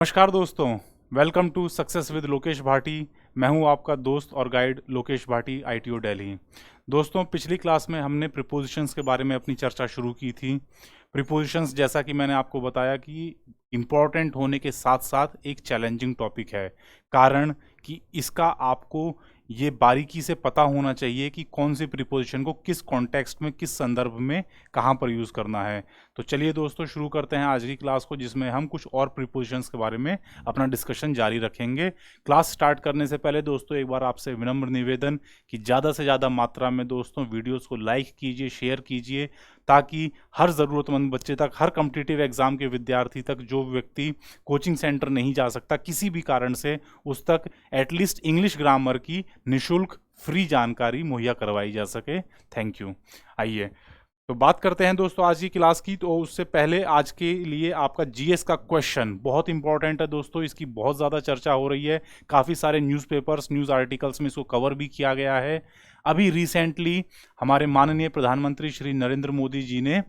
नमस्कार दोस्तों, welcome to success with Lokesh Bhati. मैं हूं आपका दोस्त और गाइड लोकेश भाटी, आईटीओ दिल्ली। दोस्तों, पिछली क्लास में हमने प्रीपोजिशंस के बारे में अपनी चर्चा शुरू की थी। प्रीपोजिशंस, जैसा कि मैंने आपको बताया, कि इम्पॉर्टेंट होने के साथ साथ एक चैलेंजिंग टॉपिक है। कारण कि इसका आपको ये बारीकी से पता होना चाहिए कि कौन सी प्रीपोजिशन को किस कॉन्टेक्स्ट में, किस संदर्भ में, कहाँ पर यूज़ करना है। तो चलिए दोस्तों, शुरू करते हैं आज की क्लास को, जिसमें हम कुछ और प्रीपोजिशंस के बारे में अपना डिस्कशन जारी रखेंगे। क्लास स्टार्ट करने से पहले दोस्तों, एक बार आपसे विनम्र निवेदन कि ज़्यादा से ज़्यादा मात्रा में दोस्तों वीडियोस को लाइक कीजिए, शेयर कीजिए, ताकि हर ज़रूरतमंद बच्चे तक, हर कॉम्पिटिटिव एग्जाम के विद्यार्थी तक, जो व्यक्ति कोचिंग सेंटर नहीं जा सकता किसी भी कारण से, उस तक एटलीस्ट इंग्लिश ग्रामर की निशुल्क फ्री जानकारी मुहैया करवाई जा सके। Thank you. आइए तो बात करते हैं दोस्तों आज की क्लास की। तो उससे पहले आज के लिए आपका जीएस का क्वेश्चन बहुत इंपॉर्टेंट है दोस्तों। इसकी बहुत ज़्यादा चर्चा हो रही है, काफ़ी सारे न्यूज़पेपर्स, न्यूज़ आर्टिकल्स में इसको कवर भी किया गया है। अभी रिसेंटली हमारे माननीय प्रधानमंत्री श्री नरेंद्र मोदी जी ने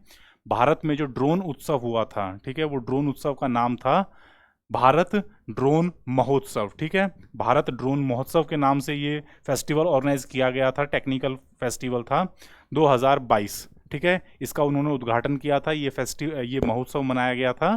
भारत में जो ड्रोन उत्सव हुआ था, ठीक है, वो ड्रोन उत्सव का नाम था भारत ड्रोन महोत्सव। ठीक है, भारत ड्रोन महोत्सव के नाम से ये फेस्टिवल ऑर्गेनाइज किया गया था, टेक्निकल फेस्टिवल था 2022। ठीक है, इसका उन्होंने उद्घाटन किया था। ये महोत्सव मनाया गया था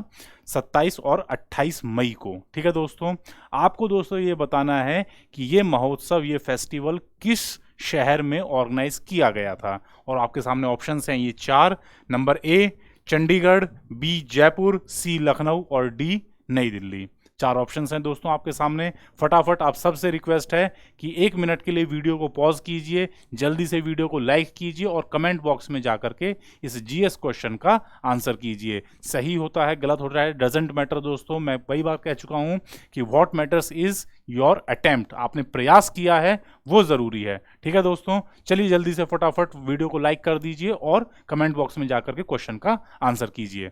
27 और 28 मई को। ठीक है दोस्तों, आपको दोस्तों ये बताना है कि ये महोत्सव, ये फेस्टिवल किस शहर में ऑर्गेनाइज किया गया था। और आपके सामने ऑप्शंस हैं ये चार। Number A Chandigarh, B Jaipur, C Lucknow और डी नई दिल्ली। चार ऑप्शंस हैं दोस्तों आपके सामने। फटाफट आप सबसे रिक्वेस्ट है कि 1 मिनट के लिए वीडियो को पॉज कीजिए, जल्दी से वीडियो को लाइक कीजिए और कमेंट बॉक्स में जाकर के इस जीएस क्वेश्चन का आंसर कीजिए। सही होता है, गलत होता है, डजेंट मैटर दोस्तों। मैं कई बार कह चुका हूं कि what matters is your attempt. आपने प्रयास किया है, वो जरूरी है। ठीक है दोस्तों, चलिए जल्दी से फटाफट वीडियो को लाइक कर दीजिए और कमेंट बॉक्स में जाकर के क्वेश्चन का आंसर कीजिए।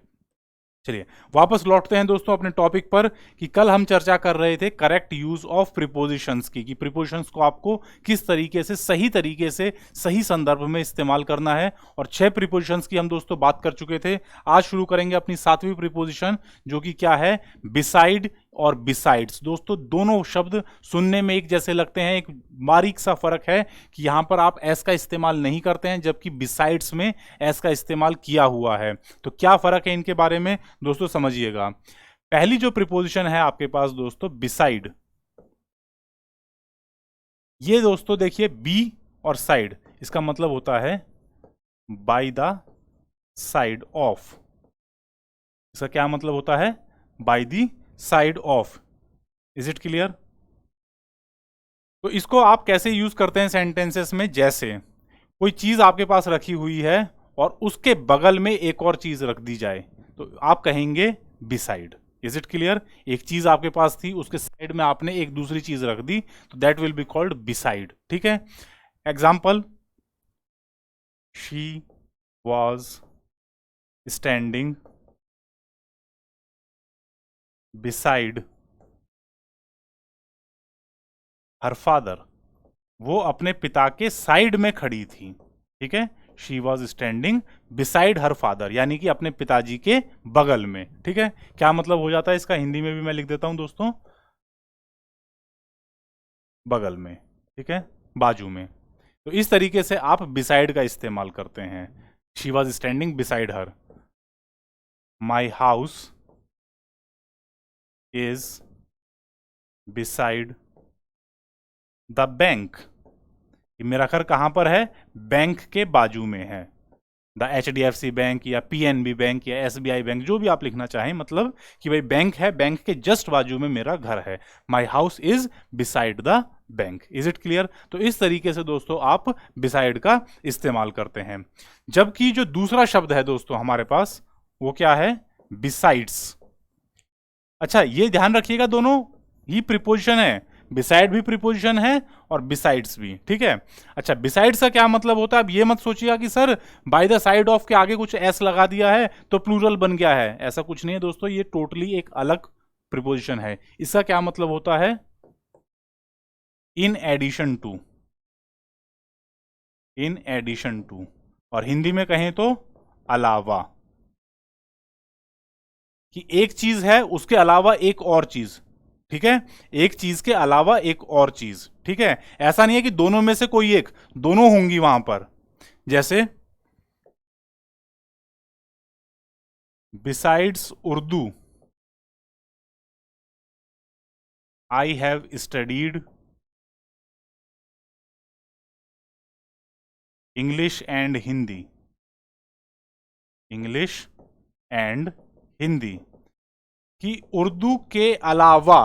चलिए वापस लौटते हैं दोस्तों अपने टॉपिक पर कि कल हम चर्चा कर रहे थे करेक्ट यूज ऑफ प्रीपोजिशंस की, कि प्रीपोजिशंस को आपको किस तरीके से सही संदर्भ में इस्तेमाल करना है। और 6 प्रीपोजिशंस की हम दोस्तों बात कर चुके थे। आज शुरू करेंगे अपनी 7वीं प्रीपोजिशन, जो कि क्या है, बिसाइड और बिसाइड्स। दोस्तों दोनों शब्द सुनने में एक जैसे लगते हैं, एक बारीक सा फर्क है कि यहां पर आप एस का इस्तेमाल नहीं करते हैं, जबकि बिसाइड्स में एस का इस्तेमाल किया हुआ है। तो क्या फर्क है इनके बारे में दोस्तों समझिएगा। पहली जो प्रीपोजिशन है आपके पास दोस्तों, बिसाइड, ये दोस्तों देखिए बी और साइड, इसका मतलब होता है बाय द साइड ऑफ। इसका क्या मतलब होता है, by the side of. Is it clear. तो इसको आप कैसे यूज करते हैं सेंटेंसेस में, जैसे कोई चीज आपके पास रखी हुई है और उसके बगल में एक और चीज रख दी जाए, तो आप कहेंगे बिसाइड। Is it clear. एक चीज आपके पास थी, उसके साइड में आपने एक दूसरी चीज रख दी, तो that will be called beside. ठीक है, example, she was standing beside her father. वो अपने पिता के साइड में खड़ी थी। ठीक है, she was standing beside her father, यानी कि अपने पिताजी के बगल में। ठीक है, क्या मतलब हो जाता है इसका, हिंदी में भी मैं लिख देता हूं दोस्तों, बगल में। ठीक है, बाजू में। तो इस तरीके से आप बिसाइड का इस्तेमाल करते हैं। She was standing beside her. My house is beside the bank. मेरा घर कहां पर है, बैंक के बाजू में है। द HDFC बैंक या PNB बैंक या SBI बैंक, जो भी आप लिखना चाहें, मतलब कि भाई बैंक है, बैंक के जस्ट बाजू में मेरा घर है। My house is beside the bank. Is it clear. तो इस तरीके से दोस्तों आप बिसाइड का इस्तेमाल करते हैं। जबकि जो दूसरा शब्द है दोस्तों हमारे पास, वो क्या है, बिसाइड्स। अच्छा ये ध्यान रखिएगा, दोनों ही प्रीपोजिशन है, बिसाइड भी प्रीपोजिशन है और बिसाइड्स भी। ठीक है, अच्छा बिसाइड्स का क्या मतलब होता है, अब ये मत सोचिएगा कि sir by the side of के आगे कुछ एस लगा दिया है तो प्लूरल बन गया है। ऐसा कुछ नहीं है दोस्तों, ये टोटली एक अलग प्रीपोजिशन है। इसका क्या मतलब होता है, in addition to. In addition to, और हिंदी में कहें तो अलावा। कि एक चीज है उसके अलावा एक और चीज, ठीक है, एक चीज के अलावा एक और चीज, ठीक है। ऐसा नहीं है कि दोनों में से कोई एक, दोनों होंगी वहां पर। जैसे besides Urdu I have studied English and Hindi, English and Hindi, कि उर्दू के अलावा,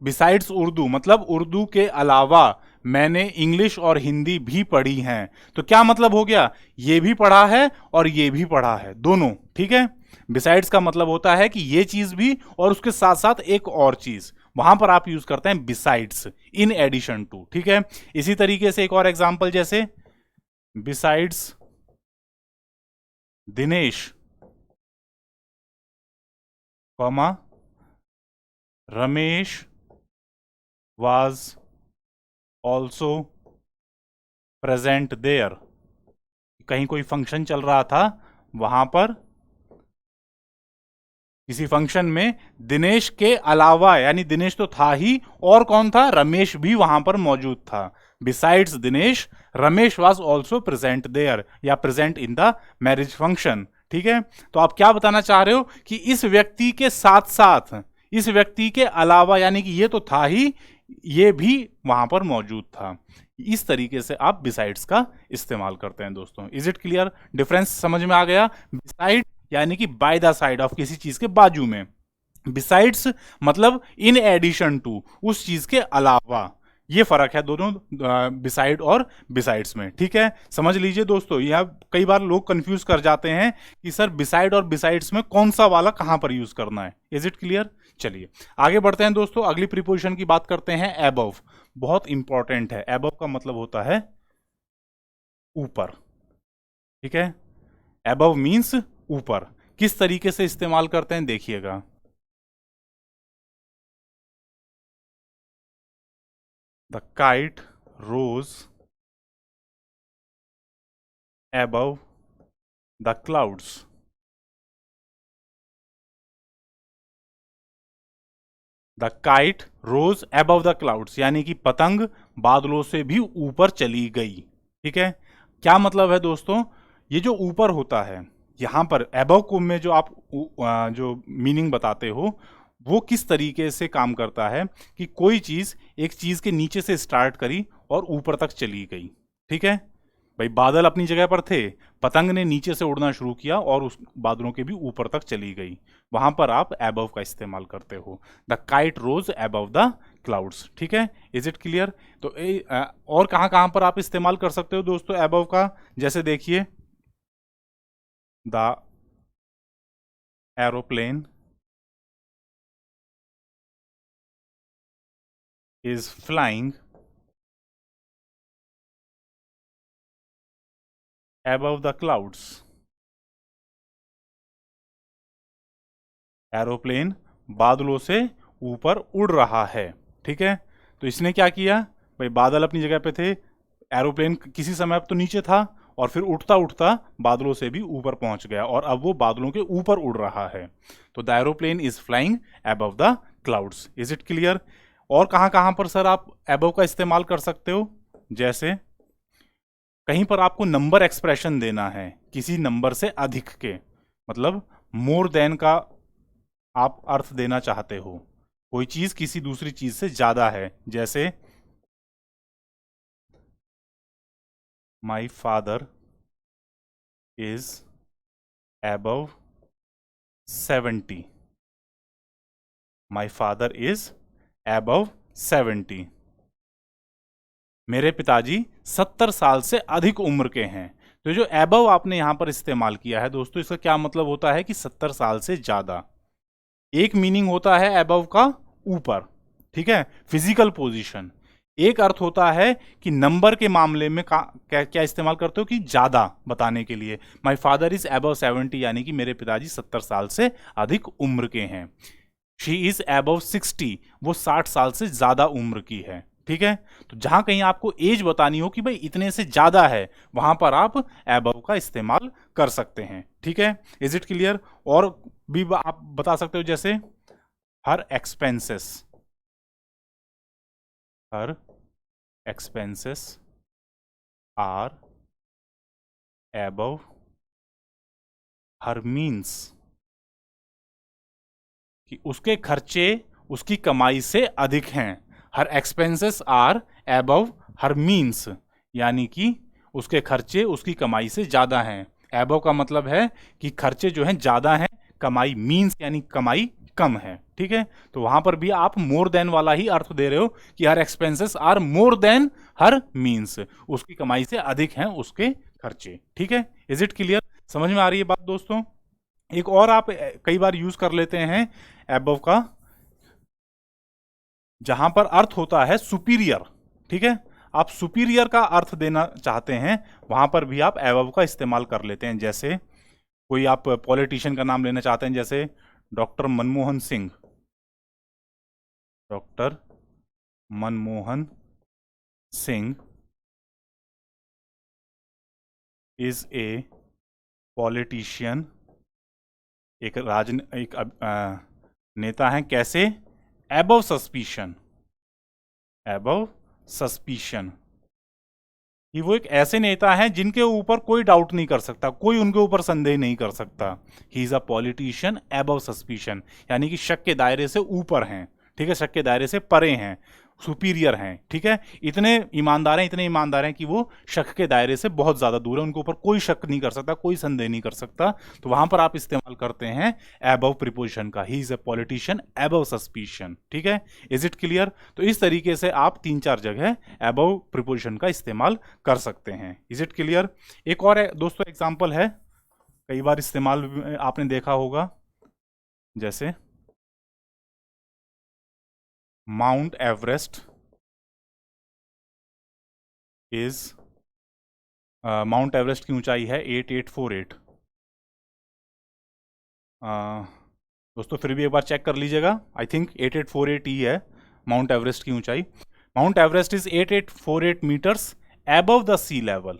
बिसाइड्स उर्दू मतलब उर्दू के अलावा मैंने इंग्लिश और हिंदी भी पढ़ी हैं। तो क्या मतलब हो गया, ये भी पढ़ा है और ये भी पढ़ा है, दोनों, ठीक है। बिसाइड्स का मतलब होता है कि ये चीज भी और उसके साथ साथ एक और चीज, वहां पर आप यूज करते हैं बिसाइड्स, इन एडिशन टू, ठीक है। इसी तरीके से एक और एग्जांपल, जैसे besides Dinesh comma Ramesh was also present there, कहीं कोई फंक्शन चल रहा था, वहां पर किसी फंक्शन में दिनेश के अलावा, यानी दिनेश तो था ही, और कौन था, रमेश भी वहां पर मौजूद था। Besides Dinesh Ramesh was also present there, या present in the marriage function, ठीक है। तो आप क्या बताना चाह रहे हो कि इस व्यक्ति के साथ साथ, इस व्यक्ति के अलावा, यानी कि ये तो था ही, ये भी वहां पर मौजूद था। इस तरीके से आप बिसाइड्स का इस्तेमाल करते हैं दोस्तों। इज इट क्लियर, डिफरेंस समझ में आ गया। बिसाइड यानी कि बाय द साइड ऑफ, किसी चीज के बाजू में। बिसाइड्स मतलब इन एडिशन टू, उस चीज के अलावा। ये फर्क है दोनों बिसाइड और बिसाइड्स में, ठीक है। समझ लीजिए दोस्तों, यह कई बार लोग कंफ्यूज कर जाते हैं कि सर बिसाइड और बिसाइड्स में कौन सा वाला कहां पर यूज करना है। इज इट क्लियर, चलिए आगे बढ़ते हैं दोस्तों। अगली प्रीपोजिशन की बात करते हैं, एबव। बहुत इंपॉर्टेंट है, एबव का मतलब होता है ऊपर, ठीक है। एबव मीन्स ऊपर। किस तरीके से इस्तेमाल करते हैं देखिएगा। The kite rose above the clouds, the kite rose above the clouds, यानी कि पतंग बादलों से भी ऊपर चली गई, ठीक है। क्या मतलब है दोस्तों, ये जो ऊपर होता है, यहां पर above को में जो आप जो मीनिंग बताते हो, वो किस तरीके से काम करता है कि कोई चीज एक चीज के नीचे से स्टार्ट करी और ऊपर तक चली गई, ठीक है। भाई बादल अपनी जगह पर थे, पतंग ने नीचे से उड़ना शुरू किया और उस बादलों के भी ऊपर तक चली गई, वहां पर आप एबव का इस्तेमाल करते हो। The kite rose above the clouds, ठीक है। Is it clear. तो और कहां कहां पर आप इस्तेमाल कर सकते हो दोस्तों एबव का, जैसे देखिए, the aeroplane is flying above the clouds, aeroplane बादलों से ऊपर उड़ रहा है, ठीक है। तो इसने क्या किया, भाई बादल अपनी जगह पे थे, एरोप्लेन किसी समय तो नीचे था और फिर उठता उठता बादलों से भी ऊपर पहुंच गया और अब वो बादलों के ऊपर उड़ रहा है। तो the aeroplane is flying above the clouds. Is it clear. और कहां कहां पर सर आप above का इस्तेमाल कर सकते हो, जैसे कहीं पर आपको नंबर एक्सप्रेशन देना है किसी नंबर से अधिक के, मतलब मोर देन का आप अर्थ देना चाहते हो, कोई चीज किसी दूसरी चीज से ज्यादा है, जैसे my father is above 70, my father is above 70, मेरे पिताजी 70 साल से अधिक उम्र के हैं। तो जो एबव आपने यहां पर इस्तेमाल किया है दोस्तों, इसका क्या मतलब होता है कि 70 साल से ज्यादा। एक मीनिंग होता है एबव का ऊपर, ठीक है, फिजिकल पोजीशन। एक अर्थ होता है कि नंबर के मामले में क्या इस्तेमाल करते हो कि ज्यादा बताने के लिए। माई फादर इज above 70, यानी कि मेरे पिताजी 70 साल से अधिक उम्र के हैं। शी इज above 60, वो 60 साल से ज्यादा उम्र की है, ठीक है। तो जहां कहीं आपको एज बतानी हो कि भाई इतने से ज्यादा है, वहां पर आप above का इस्तेमाल कर सकते हैं, ठीक है। Is it clear. और भी आप बता सकते हो, जैसे her expenses are above her means, कि उसके खर्चे उसकी कमाई से अधिक हैं। Her expenses are above her means, यानी कि उसके खर्चे उसकी कमाई से ज्यादा हैं। एबव का मतलब है कि खर्चे जो हैं ज्यादा हैं, कमाई मीन्स यानी कमाई कम है। ठीक है, तो वहां पर भी आप मोर देन वाला ही अर्थ दे रहे हो कि her expenses are more than her means, उसकी कमाई से अधिक हैं उसके खर्चे। ठीक है, इज इट क्लियर? समझ में आ रही है बात दोस्तों? एक और आप कई बार यूज कर लेते हैं एबव का, जहां पर अर्थ होता है सुपीरियर। ठीक है, आप सुपीरियर का अर्थ देना चाहते हैं, वहां पर भी आप एबव का इस्तेमाल कर लेते हैं। जैसे कोई आप पॉलिटिशियन का नाम लेना चाहते हैं, जैसे doctor Manmohan Singh. Doctor Manmohan Singh is a politician, एक नेता है, कैसे? एबव सस्पिशन, एबव सस्पिशन, कि वो एक ऐसे नेता हैं जिनके ऊपर कोई डाउट नहीं कर सकता, कोई उनके ऊपर संदेह नहीं कर सकता। He is a politician above suspicion, यानी कि शक के दायरे से ऊपर हैं। ठीक है, शक के दायरे से परे हैं, सुपीरियर हैं। ठीक है, इतने ईमानदार हैं कि वो शक के दायरे से बहुत ज्यादा दूर है, उनके ऊपर कोई शक नहीं कर सकता, कोई संदेह नहीं कर सकता। तो वहां पर आप इस्तेमाल करते हैं एबव प्रीपोजिशन का, he is a politician above suspicion. ठीक है, इज इट क्लियर? तो इस तरीके से आप 3-4 जगह एबव प्रीपोजिशन का इस्तेमाल कर सकते हैं। Is it clear? एक और दोस्तों एग्जाम्पल है, कई बार इस्तेमाल आपने देखा होगा, जैसे mount Everest is, mount Everest की ऊंचाई है 8848। दोस्तों फिर भी एक बार चेक कर लीजिएगा, आई थिंक 8848 ही है माउंट एवरेस्ट की ऊंचाई। Mount Everest is 8848 metres above the sea level,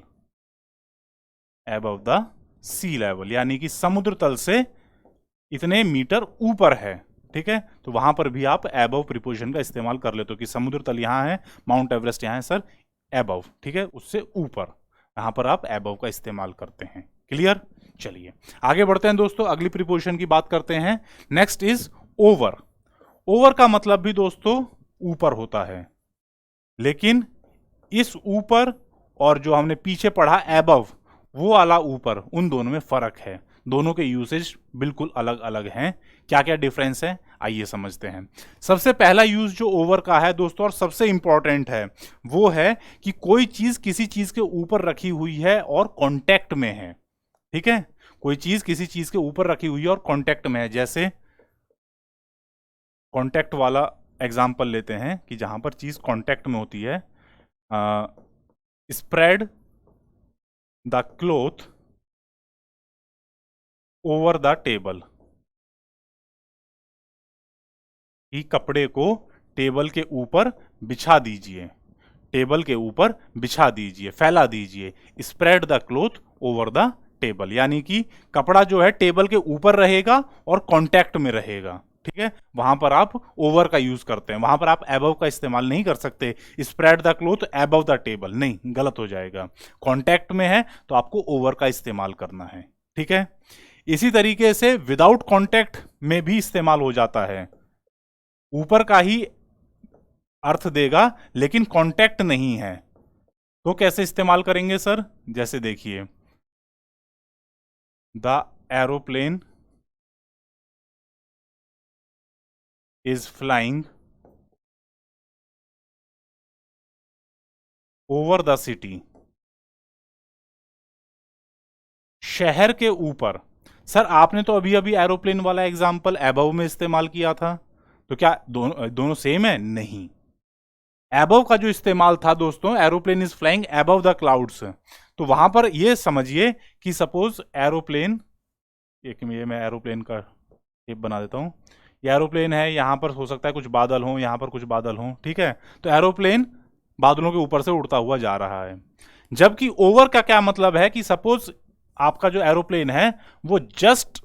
above the sea level, यानी कि समुद्र तल से इतने मीटर ऊपर है। ठीक है, तो वहां पर भी आप एबव प्रीपोजिशन का इस्तेमाल कर लेते हो कि समुद्र तल यहां है, माउंट एवरेस्ट यहां है सर, एबव। ठीक है, उससे ऊपर, यहां पर आप एबव का इस्तेमाल करते हैं। क्लियर? चलिए आगे बढ़ते हैं दोस्तों, अगली प्रीपोजिशन की बात करते हैं। Next is over. ओवर का मतलब भी दोस्तों ऊपर होता है, लेकिन इस ऊपर और जो हमने पीछे पढ़ा एबव, वो वाला ऊपर, उन दोनों में फर्क है। दोनों के यूसेज बिल्कुल अलग अलग हैं। क्या क्या डिफरेंस है आइए समझते हैं। सबसे पहला यूज जो ओवर का है दोस्तों, और सबसे इंपॉर्टेंट है, वो है कि कोई चीज किसी चीज के ऊपर रखी हुई है और कांटेक्ट में है। ठीक है, कोई चीज किसी चीज के ऊपर रखी हुई है और कांटेक्ट में है। जैसे कांटेक्ट वाला एग्जांपल लेते हैं कि जहां पर चीज कांटेक्ट में होती है, spread the cloth over the table, कि कपड़े को टेबल के ऊपर बिछा दीजिए, टेबल के ऊपर बिछा दीजिए, फैला दीजिए। Spread the cloth over the table, यानी कि कपड़ा जो है टेबल के ऊपर रहेगा और कांटेक्ट में रहेगा। ठीक है, वहां पर आप ओवर का यूज करते हैं, वहां पर आप एबव का इस्तेमाल नहीं कर सकते। Spread the cloth above the table, नहीं, गलत हो जाएगा। कांटेक्ट में है तो आपको ओवर का इस्तेमाल करना है। ठीक है, इसी तरीके से विदाउट कांटेक्ट में भी इस्तेमाल हो जाता है, ऊपर का ही अर्थ देगा लेकिन कांटेक्ट नहीं है। तो कैसे इस्तेमाल करेंगे सर? जैसे देखिए, the aeroplane is flying over the city, शहर के ऊपर। सर आपने तो अभी अभी एरोप्लेन वाला एग्जांपल एबव में इस्तेमाल किया था, तो क्या दोनों सेम है? नहीं। एबव का जो इस्तेमाल था दोस्तों, aeroplane is flying above the clouds, तो वहां पर ये समझिए कि सपोज एरोप्लेन, एक ये मैं एरोप्लेन का टेप बना देता हूं, ये एरोप्लेन है, यहां पर हो सकता है कुछ बादल हो, यहां पर कुछ बादल हो। ठीक है, तो एरोप्लेन बादलों के ऊपर से उड़ता हुआ जा रहा है। जबकि ओवर का क्या मतलब है कि सपोज आपका जो एरोप्लेन है वो जस्ट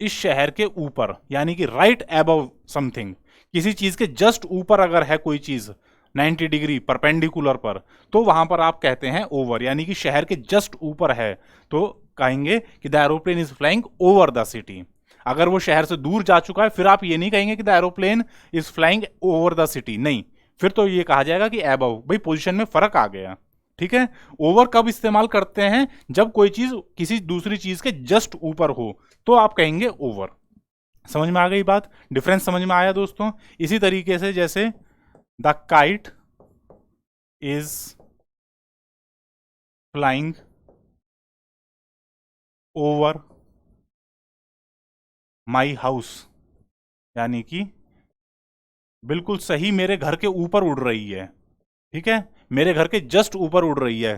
इस शहर के ऊपर, यानी कि राइट अबव समथिंग, किसी चीज के जस्ट ऊपर अगर है कोई चीज 90 डिग्री परपेंडिकुलर पर, तो वहां पर आप कहते हैं ओवर, यानी कि शहर के जस्ट ऊपर है तो कहेंगे कि the aeroplane is flying over the city. अगर वो शहर से दूर जा चुका है फिर आप ये नहीं कहेंगे कि the aeroplane is flying over the city, नहीं, फिर तो ये कहा जाएगा कि अबव। भाई पोजीशन में फर्क आ गया, ठीक है। ओवर कब इस्तेमाल करते हैं? जब कोई चीज किसी दूसरी चीज के जस्ट ऊपर हो तो आप कहेंगे ओवर। समझ में आ गई बात? डिफरेंस समझ में आया दोस्तों? इसी तरीके से जैसे the kite is flying over my house, यानी कि बिल्कुल सही मेरे घर के ऊपर उड़ रही है, ठीक है, मेरे घर के जस्ट ऊपर उड़ रही है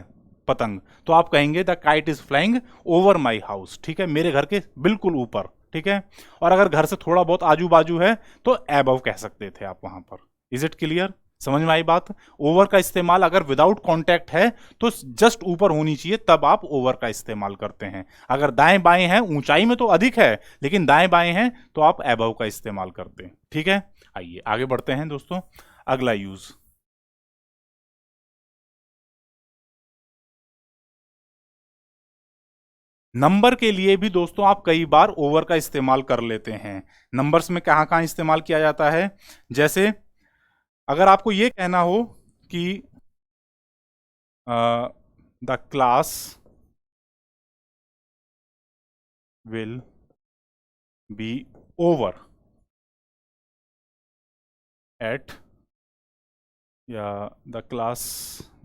पतंग, तो आप कहेंगे the kite is flying over my house, ठीक है, मेरे घर के बिल्कुल ऊपर, ठीक है। और अगर घर से थोड़ा बहुत आजू बाजू है तो एबव कह सकते थे आप वहां पर। Is it clear? समझ में आई बात? ओवर का इस्तेमाल अगर विदाउट कांटेक्ट है तो जस्ट ऊपर होनी चाहिए, तब आप ओवर का इस्तेमाल करते हैं। अगर दाएं बाएं हैं, ऊंचाई में तो अधिक है लेकिन दाएं बाएं हैं, तो आप एबव का इस्तेमाल करते हैं, ठीक है। आइए आगे बढ़ते हैं दोस्तों। अगला यूज, नंबर के लिए भी दोस्तों आप कई बार ओवर का इस्तेमाल कर लेते हैं। नंबर्स में कहां कहां इस्तेमाल किया जाता है? जैसे अगर आपको यह कहना हो कि the class will be over at, या the class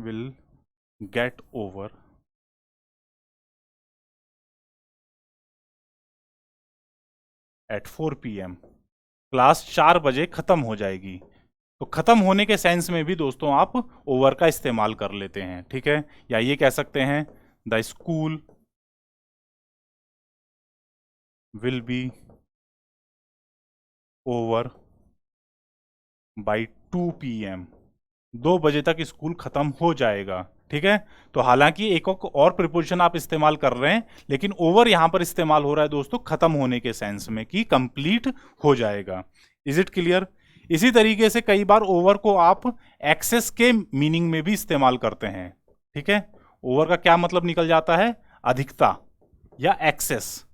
will get over at 4 PM, class 4 बजे खत्म हो जाएगी। तो खत्म होने के सेंस में भी दोस्तों आप ओवर का इस्तेमाल कर लेते हैं, ठीक है। या ये कह सकते हैं the school will be over by 2 PM, 2 बजे तक स्कूल खत्म हो जाएगा, ठीक है। तो हालांकि एक और प्रिपोजिशन आप इस्तेमाल कर रहे हैं, लेकिन ओवर यहां पर इस्तेमाल हो रहा है दोस्तों खत्म होने के सेंस में कि कंप्लीट हो जाएगा। Is it clear? इसी तरीके से कई बार ओवर को आप एक्सेस के मीनिंग में भी इस्तेमाल करते हैं, ठीक है। ओवर का क्या मतलब निकल जाता है? अधिकता या एक्सेस।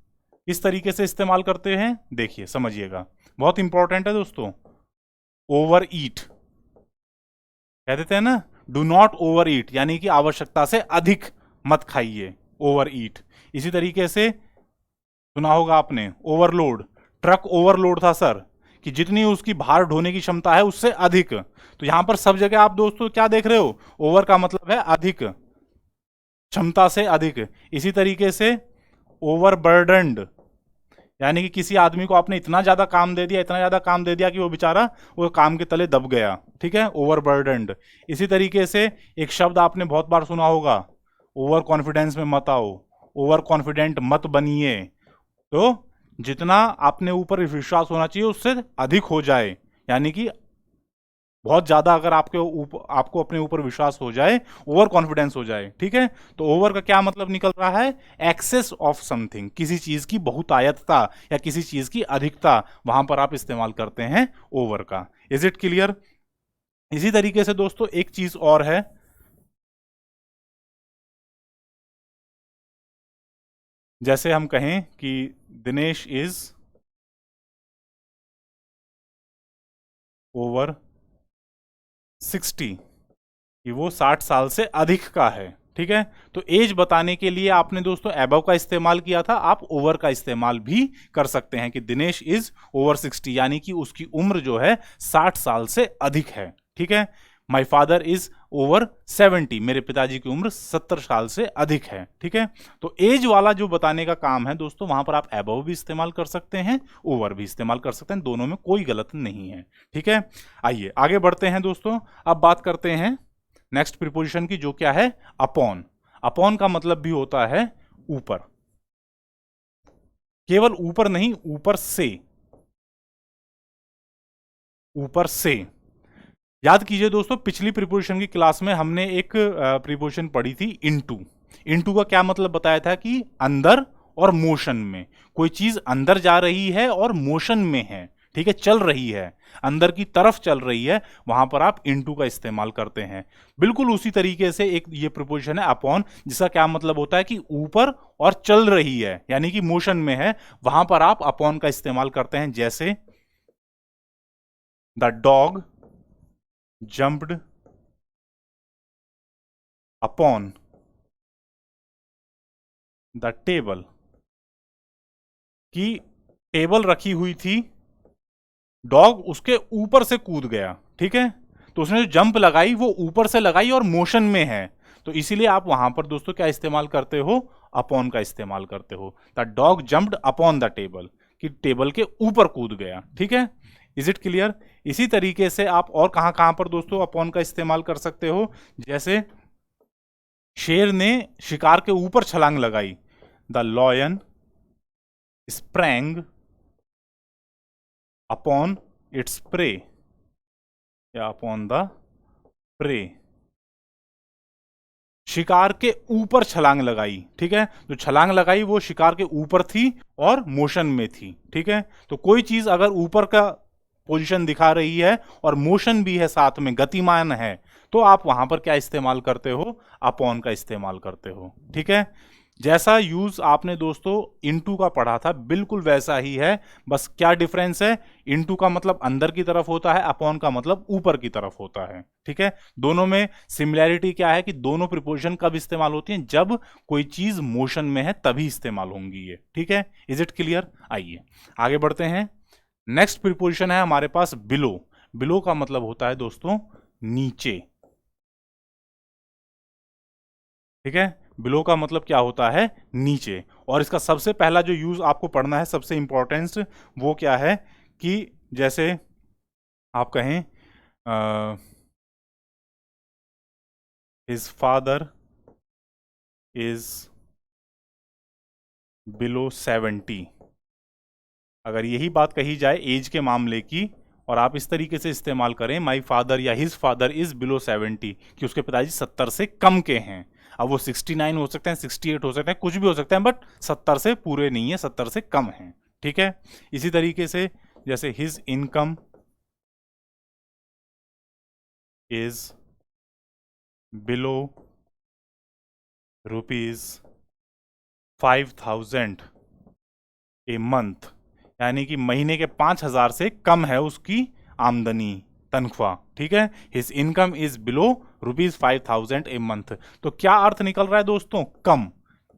इस तरीके से इस्तेमाल करते हैं, देखिए समझिएगा, बहुत इंपॉर्टेंट है दोस्तों। ओवर ईट कह देते हैं ना, डू नॉट ओवर ईट, यानी कि आवश्यकता से अधिक मत खाइए, ओवर ईट। इसी तरीके से सुना होगा आपने ओवरलोड, ट्रक ओवरलोड था सर, कि जितनी उसकी भार ढोने की क्षमता है उससे अधिक। तो यहां पर सब जगह आप दोस्तों क्या देख रहे हो? ओवर का मतलब है अधिक, क्षमता से अधिक। इसी तरीके से ओवरबर्डन्ड, यानी कि किसी आदमी को आपने इतना ज्यादा काम दे दिया, इतना ज्यादा काम दे दिया कि वो बेचारा वो काम के तले दब गया, ठीक है, ओवरबर्डन्ड। इसी तरीके से एक शब्द आपने बहुत बार सुना होगा, ओवर कॉन्फिडेंस में मत आओ, ओवर कॉन्फिडेंट मत बनिए। तो जितना आपने ऊपर विश्वास होना चाहिए उससे अधिक हो जाए, यानी कि बहुत ज्यादा अगर आपको अपने ऊपर विश्वास हो जाए, ओवर कॉन्फिडेंस हो जाए, ठीक है। तो ओवर का क्या मतलब निकल रहा है? एक्सेस ऑफ समथिंग, किसी चीज की बहुतायतता या किसी चीज की अधिकता, वहां पर आप इस्तेमाल करते हैं ओवर का। Is it clear? इसी तरीके से दोस्तों एक चीज और है, जैसे हम कहें कि दिनेश इज ओवर 60, कि वो 60 साल से अधिक का है, ठीक है। तो एज बताने के लिए आपने दोस्तों एबव का इस्तेमाल किया था, आप ओवर का इस्तेमाल भी कर सकते हैं कि दिनेश इज ओवर 60, यानी कि उसकी उम्र जो है 60 साल से अधिक है, ठीक है। माई फादर इज ओवर 70, मेरे पिताजी की उम्र 70 साल से अधिक है, ठीक है। तो एज वाला जो बताने का काम है दोस्तों, वहां पर आप एबव भी इस्तेमाल कर सकते हैं, ओवर भी इस्तेमाल कर सकते हैं, दोनों में कोई गलत नहीं है, ठीक है। आइए आगे बढ़ते हैं दोस्तों। अब बात करते हैं नेक्स्ट प्रीपोजिशन की, जो क्या है? अपॉन। अपॉन का मतलब भी होता है ऊपर, केवल ऊपर नहीं, ऊपर से, ऊपर से। याद कीजिए दोस्तों, पिछली प्रीपोजिशन की क्लास में हमने एक प्रीपोजिशन पढ़ी थी इनटू। इनटू का क्या मतलब बताया था? कि अंदर और मोशन में। कोई चीज अंदर जा रही है और मोशन में है, ठीक है, चल रही है, अंदर की तरफ चल रही है, वहां पर आप इनटू का इस्तेमाल करते हैं। बिल्कुल उसी तरीके से एक ये प्रीपोजिशन है अपॉन, जिसका क्या मतलब होता है कि ऊपर और चल रही है, यानी कि मोशन में है, वहां पर आप अपॉन का इस्तेमाल करते हैं। जैसे the dog jumped upon the table, कि टेबल रखी हुई थी, डॉग उसके ऊपर से कूद गया, ठीक है, तो उसने जो जंप लगाई वो ऊपर से लगाई और मोशन में है, तो इसीलिए आप वहां पर दोस्तों क्या इस्तेमाल करते हो, अपॉन का इस्तेमाल करते हो। The dog jumped upon the table, कि टेबल के ऊपर कूद गया, ठीक है। Is it clear? इसी तरीके से आप और कहां कहां पर दोस्तों अपॉन का इस्तेमाल कर सकते हो। जैसे शेर ने शिकार के ऊपर छलांग लगाई, the lion sprang upon its prey, या अपॉन द प्रे, शिकार के ऊपर छलांग लगाई, ठीक है, जो छलांग लगाई वो शिकार के ऊपर थी और मोशन में थी, ठीक है। तो कोई चीज अगर ऊपर का पोजीशन दिखा रही है और मोशन भी है साथ में, गतिमान है, तो आप वहां पर क्या इस्तेमाल करते हो, अपॉन का इस्तेमाल करते हो, ठीक है। जैसा यूज आपने दोस्तों इनटू का पढ़ा था बिल्कुल वैसा ही है, बस क्या डिफरेंस है, इनटू का मतलब अंदर की तरफ होता है, अपॉन का मतलब ऊपर की तरफ होता है, ठीक है। दोनों में सिमिलैरिटी क्या है कि दोनों प्रीपोजिशन कब इस्तेमाल होती हैं, जब कोई चीज मोशन में है तभी इस्तेमाल होंगी ये, ठीक है। Is it clear? आइए आगे बढ़ते हैं। नेक्स्ट प्रीपोजिशन है हमारे पास बिलो। बिलो का मतलब होता है दोस्तों नीचे, ठीक है। बिलो का मतलब क्या होता है, नीचे। और इसका सबसे पहला जो यूज आपको पढ़ना है, सबसे इंपॉर्टेंस, वो क्या है कि जैसे आप कहें हिज फादर इज बिलो 70, अगर यही बात कही जाए एज के मामले की और आप इस तरीके से इस्तेमाल करें, माई फादर या हिज फादर इज बिलो 70, कि उसके पिताजी 70 से कम के हैं। अब वो 69 हो सकते हैं, 68 हो सकते हैं, कुछ भी हो सकते हैं, बट 70 से पूरे नहीं है, 70 से कम हैं, ठीक है। इसी तरीके से जैसे his income is below ₹5,000 a month, यानी कि महीने के 5,000 से कम है उसकी आमदनी, तनख्वाह, ठीक है। His income is below ₹5,000 a month. तो क्या अर्थ निकल रहा है दोस्तों, कम,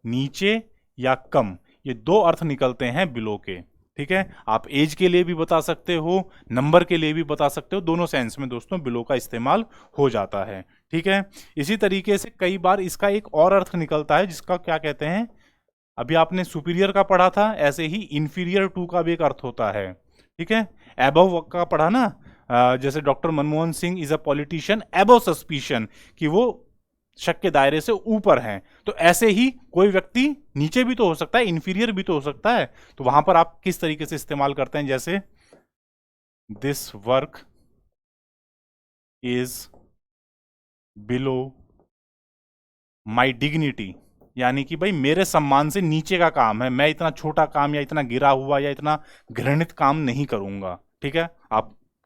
नीचे या कम, ये दो अर्थ निकलते हैं बिलो के, ठीक है। आप एज के लिए भी बता सकते हो, नंबर के लिए भी बता सकते हो, दोनों सेंस में दोस्तों बिलो का इस्तेमाल हो जाता है, ठीक है। इसी तरीके से कई बार इसका एक और अर्थ निकलता है जिसका क्या कहते हैं, अभी आपने सुपीरियर का पढ़ा था, ऐसे ही इंफीरियर टू का भी एक अर्थ होता है, ठीक है। एबव का पढ़ा ना, जैसे doctor Manmohan Singh is a politician above suspicion, कि वो शक के दायरे से ऊपर हैं। तो ऐसे ही कोई व्यक्ति नीचे भी तो हो सकता है, इंफीरियर भी तो हो सकता है, तो वहां पर आप किस तरीके से इस्तेमाल करते हैं, जैसे this work is below my dignity, यानी कि भाई मेरे सम्मान से नीचे का काम है, मैं इतना छोटा काम या इतना गिरा हुआ या इतना घृणित काम नहीं करूंगा, ठीक है।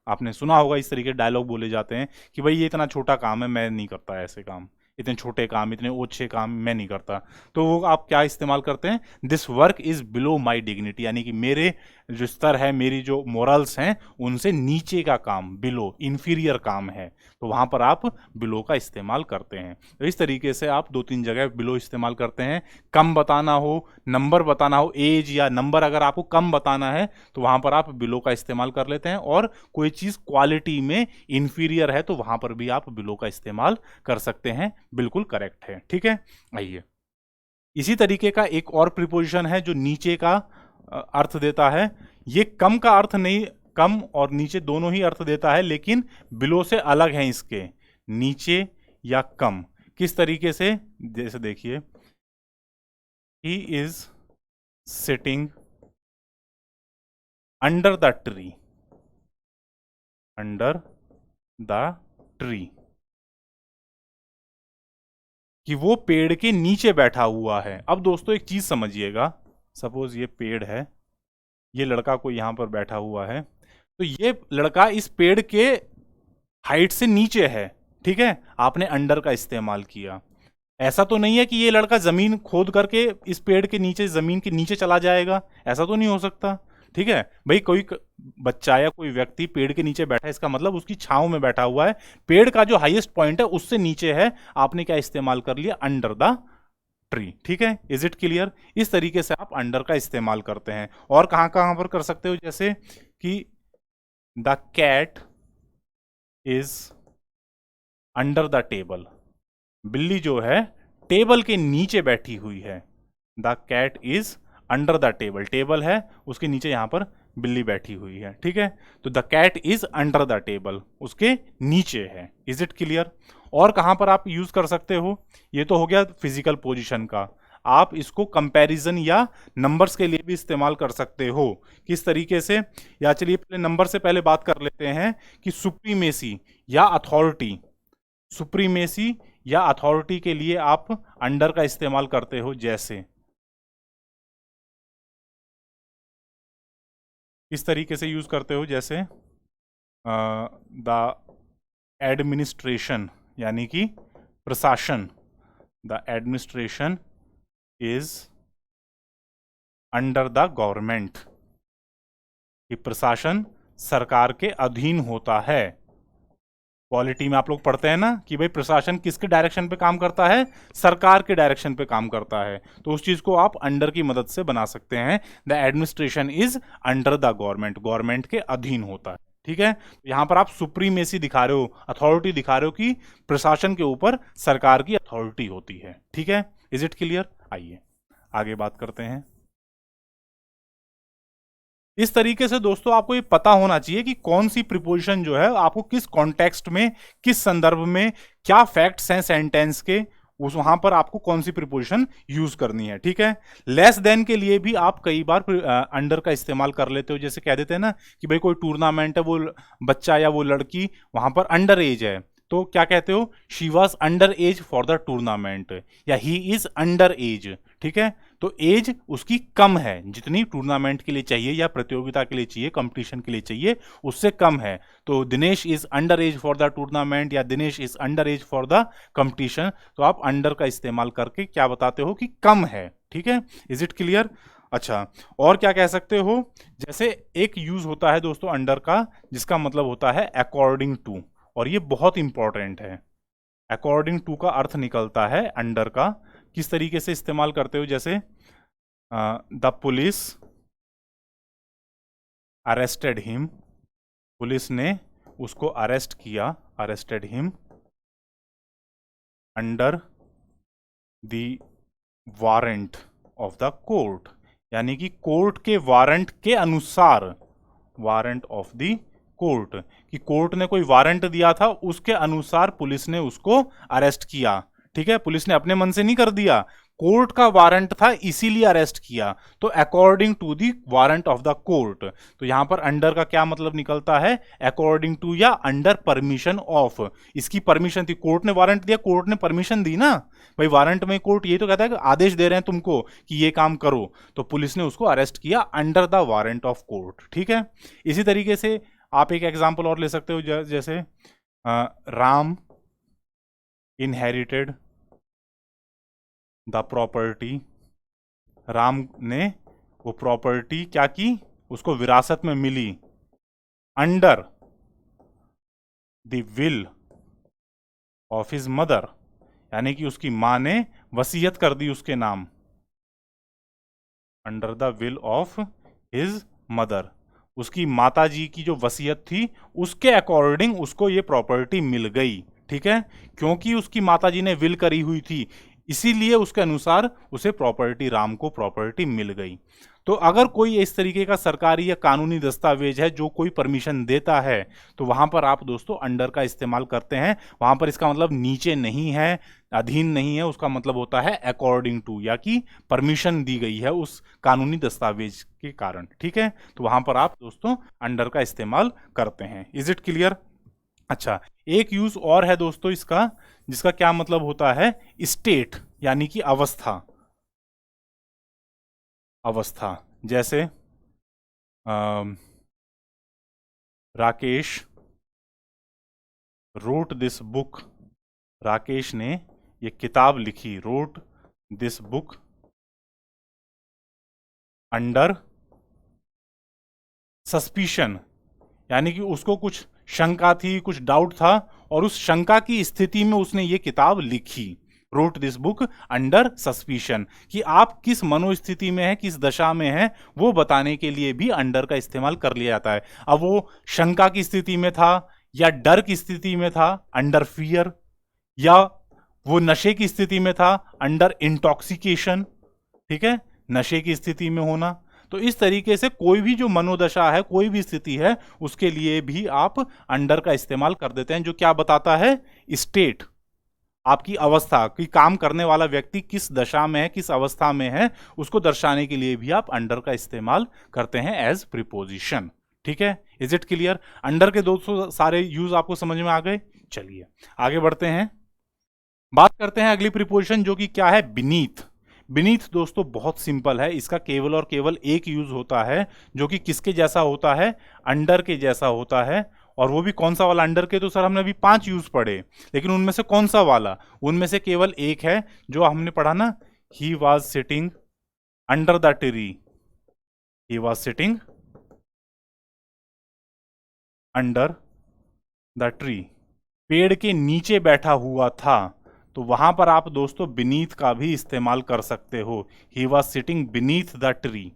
आपने सुना होगा इस तरीके डायलॉग बोले जाते हैं कि भाई ये इतना छोटा काम है, मैं नहीं करता ऐसे काम, इतने छोटे काम, इतने ओछे काम मैं नहीं करता। तो वो आप क्या इस्तेमाल करते हैं, this work is below my dignity, यानी कि मेरे जो स्तर है, मेरी जो मोरल्स हैं, उनसे नीचे का काम, बिलो इंफीरियर काम है, तो वहां पर आप बिलो का इस्तेमाल करते हैं। तो इस तरीके से आप दो तीन जगह बिलो इस्तेमाल करते हैं। कम बताना हो, नंबर बताना हो, एज या नंबर अगर आपको कम बताना है तो वहां पर आप बिलो का इस्तेमाल कर लेते हैं, और कोई चीज क्वालिटी में इंफीरियर है तो वहां पर भी आप बिलो का इस्तेमाल कर सकते हैं, बिल्कुल करेक्ट है, ठीक है। आइए इसी तरीके का एक और प्रीपोजिशन है जो नीचे का अर्थ देता है। ये कम का अर्थ नहीं, कम और नीचे दोनों ही अर्थ देता है, लेकिन बिलो से अलग है इसके, नीचे या कम, किस तरीके से, जैसे देखिए he is sitting under the tree, under the tree, कि वो पेड़ के नीचे बैठा हुआ है। अब दोस्तों एक चीज समझिएगा, सपोज ये पेड़ है, ये लड़का कोई यहाँ पर बैठा हुआ है, तो ये लड़का इस पेड़ के हाइट से नीचे है, ठीक है, आपने अंडर का इस्तेमाल किया। ऐसा तो नहीं है कि ये लड़का जमीन खोद करके इस पेड़ के नीचे, जमीन के नीचे चला जाएगा, ऐसा तो नहीं हो सकता, ठीक है भाई। कोई बच्चा या कोई व्यक्ति पेड़ के नीचे बैठा है, इसका मतलब उसकी छांव में बैठा हुआ है, पेड़ का जो हाईएस्ट पॉइंट है उससे नीचे है, आपने क्या इस्तेमाल कर लिया, अंडर द ट्री, ठीक है। Is it clear? इस तरीके से आप अंडर का इस्तेमाल करते हैं। और कहां कहां पर कर सकते हो, जैसे कि the cat is under the table, बिल्ली जो है टेबल के नीचे बैठी हुई है। The cat is under the table, table है उसके नीचे यहां पर बिल्ली बैठी हुई है, ठीक है। तो the cat is under the table, उसके नीचे है। Is it clear? और कहां पर आप यूज कर सकते हो, ये तो हो गया फिजिकल पोजीशन का। आप इसको कंपैरिजन या नंबर्स के लिए भी इस्तेमाल कर सकते हो। किस तरीके से? या चलिए पहले नंबर से पहले बात कर लेते हैं कि सुप्रीमेसी या अथॉरिटी, सुप्रीमेसी या अथॉरिटी के लिए आप अंडर का इस्तेमाल करते हो। जैसे इस तरीके से यूज करते हो, जैसे द एडमिनिस्ट्रेशन, यानी कि प्रशासन, the administration is under the government, कि प्रशासन सरकार के अधीन होता है। पॉलिटी में आप लोग पढ़ते हैं ना कि भाई प्रशासन किसके डायरेक्शन पे काम करता है, सरकार के डायरेक्शन पे काम करता है। तो उस चीज को आप अंडर की मदद से बना सकते हैं। The administration is under the government, government के अधीन होता है, ठीक है। यहां पर आप सुप्रीमेसी दिखा रहे हो, अथॉरिटी दिखा रहे हो कि प्रशासन के ऊपर सरकार की अथॉरिटी होती है, ठीक है। Is it clear? आइए आगे बात करते हैं। इस तरीके से दोस्तों आपको ये पता होना चाहिए कि कौन सी प्रीपोजिशन जो है आपको किस कॉन्टेक्स्ट में, किस संदर्भ में, क्या फैक्ट्स हैं सेंटेंस के, उस वहां पर आपको कौन सी प्रीपोजिशन यूज करनी है, ठीक है। लेस देन के लिए भी आप कई बार अंडर का इस्तेमाल कर लेते हो। जैसे कह देते हैं ना कि भाई कोई टूर्नामेंट है, वो बच्चा या वो लड़की वहां पर अंडर एज है, तो क्या कहते हो, she was under age for the tournament, या ही इज अंडर एज, ठीक है। तो एज उसकी कम है, जितनी टूर्नामेंट के लिए चाहिए या प्रतियोगिता के लिए चाहिए, कंपटीशन के लिए चाहिए, उससे कम है। तो Dinesh is under age for the tournament या Dinesh is under age for the competition. तो आप अंडर का इस्तेमाल करके क्या बताते हो कि कम है, ठीक है। Is it clear? अच्छा, और क्या कह सकते हो, जैसे एक यूज होता है दोस्तों अंडर का, जिसका मतलब होता है अकॉर्डिंग टू, और ये बहुत इंपॉर्टेंट है। अकॉर्डिंग टू का अर्थ निकलता है अंडर का। किस तरीके से इस्तेमाल करते हो, जैसे the police arrested him, police ने उसको अरेस्ट किया, arrested him under the warrant of the court, यानी कि कोर्ट के वारंट के अनुसार, वारंट ऑफ द कोर्ट, कि कोर्ट ने कोई वारंट दिया था, उसके अनुसार पुलिस ने उसको अरेस्ट किया, ठीक है। पुलिस ने अपने मन से नहीं कर दिया, कोर्ट का वारंट था इसीलिए अरेस्ट किया। तो according to the warrant of the court, तो यहां पर अंडर का क्या मतलब निकलता है, अकॉर्डिंग टू या अंडर परमिशन ऑफ। इसकी परमिशन थी, कोर्ट ने वारंट दिया, कोर्ट ने परमिशन दी ना भाई। वारंट में कोर्ट ये तो कहता है कि आदेश दे रहे हैं तुमको कि ये काम करो, तो पुलिस ने उसको अरेस्ट किया under the warrant of court, ठीक है। इसी तरीके से आप एक एग्जाम्पल और ले सकते हो, जैसे Ram inherited the property, Ram ने वो प्रॉपर्टी क्या की, उसको विरासत में मिली, under the will of his mother, यानी कि उसकी मां ने वसीयत कर दी उसके नाम, under the will of his mother, उसकी माता जी की जो वसीयत थी उसके अकॉर्डिंग उसको ये प्रॉपर्टी मिल गई, ठीक है। क्योंकि उसकी माता जी ने विल करी हुई थी, इसीलिए उसके अनुसार उसे प्रॉपर्टी, राम को प्रॉपर्टी मिल गई। तो अगर कोई इस तरीके का सरकारी या कानूनी दस्तावेज है जो कोई परमिशन देता है, तो वहां पर आप दोस्तों अंडर का इस्तेमाल करते हैं। वहां पर इसका मतलब नीचे नहीं है, अधीन नहीं है, उसका मतलब होता है अकॉर्डिंग टू, या कि परमिशन दी गई है उस कानूनी दस्तावेज के कारण, ठीक है। तो वहां पर आप दोस्तों अंडर का इस्तेमाल करते हैं। Is it clear? अच्छा, एक यूज और है दोस्तों इसका, जिसका क्या मतलब होता है, स्टेट, यानी कि अवस्था। अवस्था। जैसे Rakesh wrote this book, Rakesh ने ये किताब लिखी, wrote this book under suspicion, यानी कि उसको कुछ शंका थी, कुछ डाउट था, और उस शंका की स्थिति में उसने ये किताब लिखी। Wrote this book under suspicion, कि आप किस मनोस्थिति में हैं, किस दशा में हैं, वो बताने के लिए भी अंडर का इस्तेमाल कर लिया जाता है। अब वो शंका की स्थिति में था या डर की स्थिति में था, अंडर फियर, या वो नशे की स्थिति में था, अंडर इंटॉक्सिकेशन, ठीक है, नशे की स्थिति में होना। तो इस तरीके से कोई भी जो मनोदशा है, कोई भी स्थिति है, उसके लिए भी आप अंडर का इस्तेमाल कर देते हैं, जो क्या बताता है, स्टेट, आपकी अवस्था, कि काम करने वाला व्यक्ति किस दशा में है, किस अवस्था में है, उसको दर्शाने के लिए भी आप अंडर का इस्तेमाल करते हैं एज प्रीपोजिशन। ठीक है, इज इट क्लियर? अंडर के दोस्तों सारे यूज आपको समझ में आ गए। चलिए आगे बढ़ते हैं, बात करते हैं अगली प्रीपोजिशन, जो कि क्या है, बीनीथ। बीनीथ दोस्तों बहुत सिंपल है, इसका केवल और केवल एक यूज होता है, जो कि किसके जैसा होता है, अंडर के जैसा होता है। और वो भी कौन सा वाला? अंडर के तो सर हमने अभी 5 यूज पढ़े, लेकिन उनमें से कौन सा वाला? उनमें से केवल एक है जो हमने पढ़ा ना, he was sitting under the tree, he was sitting under the tree, पेड़ के नीचे बैठा हुआ था। तो वहां पर आप दोस्तों बीनीथ का भी इस्तेमाल कर सकते हो, he was sitting beneath the tree,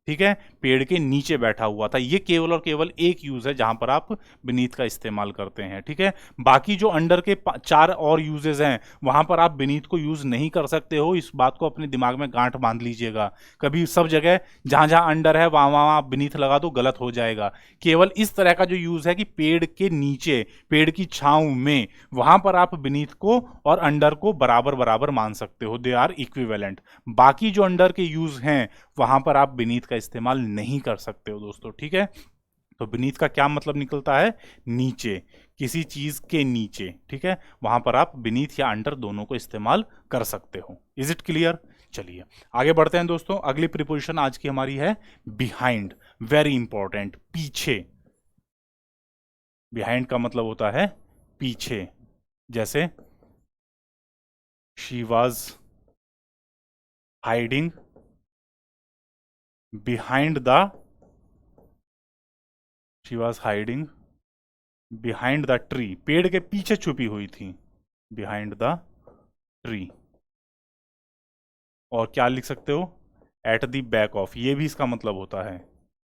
ठीक है, पेड़ के नीचे बैठा हुआ था। ये केवल और केवल एक यूज है जहां पर आप बीनीथ का इस्तेमाल करते हैं, ठीक है। बाकी जो अंडर के 4 और यूजेस हैं, वहां पर आप बीनीथ को यूज नहीं कर सकते हो। इस बात को अपने दिमाग में गांठ बांध लीजिएगा, कभी सब जगह जहां जहां अंडर है वहां वहां आप बीनीथ लगा दो, गलत हो जाएगा। केवल इस तरह का जो यूज है कि पेड़ के नीचे, पेड़ की छांव में, वहां पर आप बीनीथ को और अंडर को बराबर बराबर मान सकते हो, दे आर इक्विवेलेंट। बाकी जो अंडर के यूज हैं वहां पर आप बीनीथ का इस्तेमाल नहीं कर सकते हो दोस्तों, ठीक है। तो बीनीथ का क्या मतलब निकलता है, नीचे, किसी चीज के नीचे, ठीक है, वहां पर आप बीनीथ या अंडर दोनों को इस्तेमाल कर सकते हो। Is it clear? चलिए आगे बढ़ते हैं दोस्तों, अगली प्रीपोजिशन आज की हमारी है बिहाइंड। वेरी इंपॉर्टेंट, पीछे। बिहाइंड का मतलब होता है पीछे। जैसे she was hiding behind the, she was hiding behind the tree, पेड़ के पीछे छुपी हुई थी, बिहाइंड द ट्री। और क्या लिख सकते हो, एट द बैक ऑफ, ये भी इसका मतलब होता है,